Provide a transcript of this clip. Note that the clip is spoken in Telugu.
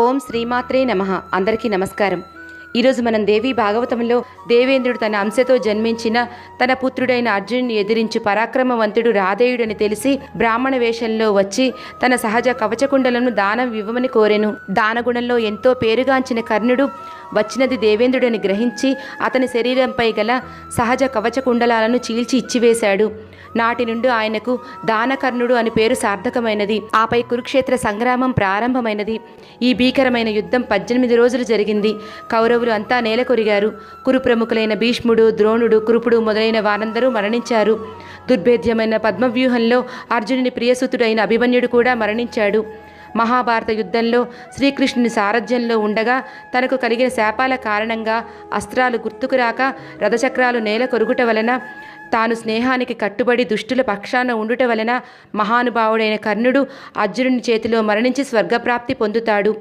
ఓం శ్రీమాత్రే నమః. అందరికీ నమస్కారం. ఈరోజు మనం దేవి భాగవతంలో దేవేంద్రుడు తన అంశతో జన్మించిన తన పుత్రుడైన అర్జునుని ఎదిరించి పరాక్రమవంతుడు రాధేయుడని తెలిసి బ్రాహ్మణ వేషంలో వచ్చి తన సహజ కవచకుండలను దానం ఇవ్వమని కోరెను. దానగుణంలో ఎంతో పేరుగాంచిన కర్ణుడు వచ్చినది దేవేంద్రుడని గ్రహించి అతని శరీరంపై గల సహజ కవచకుండలాలను చీల్చి ఇచ్చివేశాడు. నాటి నుండి ఆయనకు దానకర్ణుడు అని పేరు సార్థకమైనది. ఆపై కురుక్షేత్ర సంగ్రామం ప్రారంభమైనది. ఈ భీకరమైన యుద్ధం 18 రోజులు జరిగింది. కౌరవులు అంతా నేలకొరిగారు. కురు ప్రముఖులైన భీష్ముడు, ద్రోణుడు, కృపుడు మొదలైన వారందరూ మరణించారు. దుర్భేద్యమైన పద్మవ్యూహంలో అర్జునుని ప్రియసుతుడైన అభిమన్యుడు కూడా మరణించాడు. మహాభారత యుద్ధంలో శ్రీకృష్ణుని సారథ్యంలో ఉండగా తనకు కలిగిన శాపాల కారణంగా అస్త్రాలు గుర్తుకు రాక రథచక్రాలు నేల కొరుగుట వలన తాను స్నేహానికి కట్టుబడి దుష్టుల పక్షాన ఉండుట వలన మహానుభావుడైన కర్ణుడు అర్జునుని చేతిలో మరణించి స్వర్గప్రాప్తి పొందుతాడు.